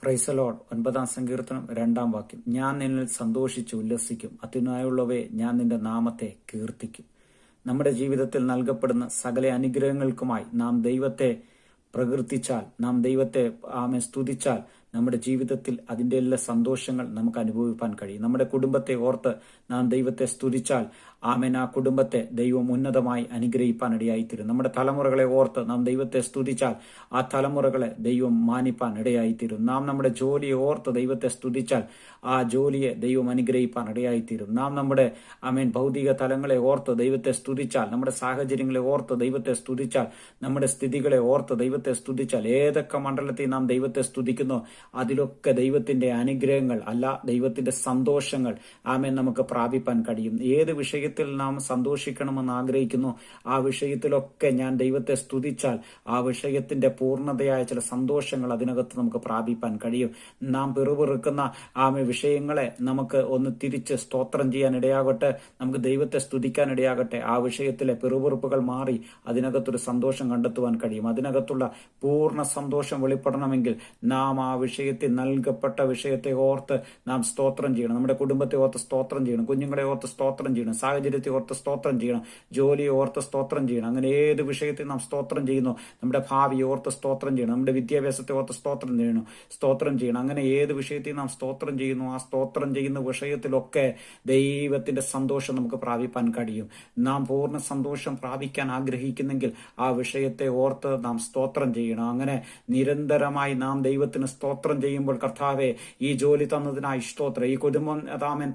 Praise Lord. 9-ാം സങ്കീർത്തനം 2-ാം വാക്യം. ഞാൻ നിന്നിൽ സന്തോഷിച്ച് ഉല്ലസിക്കും, അത്യുന്നതനായുള്ളവയെ ഞാൻ നിന്റെ നാമത്തെ കീർത്തിക്കും. നമ്മുടെ ജീവിതത്തിൽ നൽകപ്പെടുന്ന സകല അനുഗ്രഹങ്ങൾക്കുമായി നാം ദൈവത്തെ പ്രകീർത്തിച്ചാൽ, നാം ദൈവത്തെ സ്തുതിച്ചാൽ, നമ്മുടെ ജീവിതത്തിൽ അതിൻ്റെ എല്ലാ സന്തോഷങ്ങൾ നമുക്ക് അനുഭവിക്കാൻ കഴിയും. നമ്മുടെ കുടുംബത്തെ ഓർത്ത് നാം ദൈവത്തെ സ്തുതിച്ചാൽ ആ കുടുംബത്തെ ദൈവം ഉന്നതമായി അനുഗ്രഹിപ്പാൻ ഇടയായിത്തീരും. നമ്മുടെ തലമുറകളെ ഓർത്ത് നാം ദൈവത്തെ സ്തുതിച്ചാൽ ആ തലമുറകളെ ദൈവം മാനിപ്പാൻ ഇടയായിത്തീരും. നാം നമ്മുടെ ജോലിയെ ഓർത്ത് ദൈവത്തെ സ്തുതിച്ചാൽ ആ ജോലിയെ ദൈവം അനുഗ്രഹിപ്പാൻ ഇടയായിത്തീരും. നാം നമ്മുടെ ഭൗതിക തലങ്ങളെ ഓർത്ത് ദൈവത്തെ സ്തുതിച്ചാൽ, നമ്മുടെ സാഹചര്യങ്ങളെ ഓർത്ത് ദൈവത്തെ സ്തുതിച്ചാൽ, നമ്മുടെ സ്ഥിതികളെ ഓർത്ത് ദൈവത്തെ സ്തുതിച്ചാൽ, ഏതൊക്കെ മണ്ഡലത്തിൽ നാം ദൈവത്തെ സ്തുതിക്കുന്നു അതിലൊക്കെ ദൈവത്തിന്റെ അനുഗ്രഹങ്ങൾ അല്ല, ദൈവത്തിന്റെ സന്തോഷങ്ങൾ നമുക്ക് പ്രാപിപ്പാൻ കഴിയും. ഏത് വിഷയത്തിൽ നാം സന്തോഷിക്കണമെന്ന് ആഗ്രഹിക്കുന്നു ആ വിഷയത്തിലൊക്കെ ഞാൻ ദൈവത്തെ സ്തുതിച്ചാൽ ആ വിഷയത്തിന്റെ പൂർണ്ണതയായ ചില സന്തോഷങ്ങൾ അതിനകത്ത് നമുക്ക് പ്രാപിപ്പാൻ കഴിയും. നാം പിറുപിറുക്കുന്ന വിഷയങ്ങളെ നമുക്ക് ഒന്ന് തിരിച്ച് സ്തോത്രം ചെയ്യാൻ ഇടയാകട്ടെ, നമുക്ക് ദൈവത്തെ സ്തുതിക്കാൻ ഇടയാകട്ടെ. ആ വിഷയത്തിലെ പിറുപിറുപ്പുകൾ മാറി അതിനകത്തൊരു സന്തോഷം കണ്ടെത്തുവാൻ കഴിയും. അതിനകത്തുള്ള പൂർണ്ണ സന്തോഷം വെളിപ്പെടണമെങ്കിൽ നാം ആ വിഷയത്തിൽ നൽകപ്പെട്ട വിഷയത്തെ ഓർത്ത് നാം സ്തോത്രം ചെയ്യണം. നമ്മുടെ കുടുംബത്തെ ഓർത്ത് സ്തോത്രം ചെയ്യണം, കുഞ്ഞുങ്ങളെ ഓർത്ത് സ്തോത്രം ചെയ്യണം, സാഹചര്യത്തെ ഓർത്ത് സ്തോത്രം ചെയ്യണം, ജോലിയെ ഓർത്ത് സ്തോത്രം ചെയ്യണം. അങ്ങനെ ഏത് വിഷയത്തിൽ നാം സ്തോത്രം ചെയ്യുന്നു, നമ്മുടെ ഭാവിയെ ഓർത്ത് സ്തോത്രം ചെയ്യണം, നമ്മുടെ വിദ്യാഭ്യാസത്തെ ഓർത്ത് സ്തോത്രം ചെയ്യണം. അങ്ങനെ ഏത് വിഷയത്തിൽ നാം സ്തോത്രം ചെയ്യുന്നു ആ സ്തോത്രം ചെയ്യുന്ന വിഷയത്തിലൊക്കെ ദൈവത്തിന്റെ സന്തോഷം നമുക്ക് പ്രാപിപ്പാൻ കഴിയും. നാം പൂർണ്ണ സന്തോഷം പ്രാപിക്കാൻ ആഗ്രഹിക്കുന്നെങ്കിൽ ആ വിഷയത്തെ ഓർത്ത് നാം സ്തോത്രം ചെയ്യണം. അങ്ങനെ നിരന്തരമായി നാം ദൈവത്തിന് സ്തോത്രം ചെയ്യുമ്പോൾ, കർത്താവെ ഈ ജോലി തന്നതിനായി സ്തോത്രം, ഈ കുടുംബം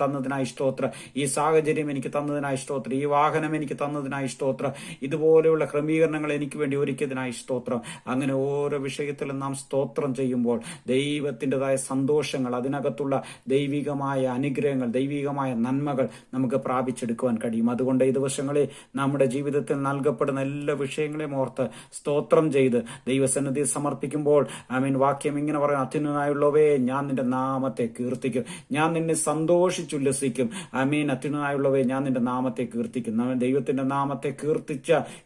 തന്നതിനായി സ്തോത്രം, ഈ സാഹചര്യം എനിക്ക് തന്നതിനായി സ്തോത്രം, ഈ വാഹനം എനിക്ക് തന്നതിനായി സ്തോത്രം, ഇതുപോലെയുള്ള ക്രമീകരണങ്ങൾ എനിക്ക് വേണ്ടി ഒരുക്കിയതിനായി സ്തോത്രം. അങ്ങനെ ഓരോ വിഷയത്തിലും നാം സ്തോത്രം ചെയ്യുമ്പോൾ ദൈവത്തിൻ്റെതായ സന്തോഷങ്ങൾ, അതിനകത്തുള്ള ദൈവികമായ അനുഗ്രഹങ്ങൾ, ദൈവികമായ നന്മകൾ നമുക്ക് പ്രാപിച്ചെടുക്കുവാൻ കഴിയും. അതുകൊണ്ട് ഈ ദിവസങ്ങളിൽ നമ്മുടെ ജീവിതത്തിൽ നൽകപ്പെടുന്ന എല്ലാ വിഷയങ്ങളെയും ഓർത്ത് സ്തോത്രം ചെയ്ത് ദൈവസന്നിധിയിൽ സമർപ്പിക്കുമ്പോൾ വാക്യം ഇങ്ങനെ പറയാം, അത്യുന്നതനായുള്ളവേ ഞാൻ നിന്റെ നാമത്തെ കീർത്തിക്കും, ഞാൻ നിന്നെ സന്തോഷിച്ചുല്ലസിക്കും. അത്യുന്നതനായുള്ളവേ ഞാൻ നിന്റെ നാമത്തെ കീർത്തിക്കും. ദൈവത്തിന്റെ നാമത്തെ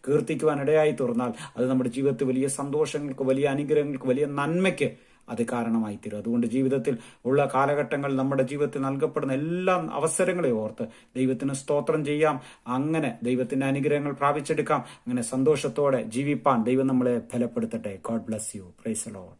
കീർത്തിക്കുവാൻ ഇടയായി തീർന്നാൽ അത് നമ്മുടെ ജീവിതത്തിൽ വലിയ സന്തോഷങ്ങൾക്ക്, വലിയ അനുഗ്രഹങ്ങൾക്ക്, വലിയ നന്മയ്ക്ക് അത് കാരണമായി തീരും. അതുകൊണ്ട് ജീവിതത്തിൽ ഉള്ള കാലഘട്ടങ്ങൾ, നമ്മുടെ ജീവിതത്തിൽ നൽകപ്പെടുന്ന എല്ലാ അവസരങ്ങളെ ഓർത്ത് ദൈവത്തിന് സ്തോത്രം ചെയ്യാം. അങ്ങനെ ദൈവത്തിന്റെ അനുഗ്രഹങ്ങൾ പ്രാപിച്ചെടുക്കാം. അങ്ങനെ സന്തോഷത്തോടെ ജീവിപ്പാൻ ദൈവം നമ്മളെ ബലപ്പെടുത്തട്ടെ. God bless you. Praise the Lord.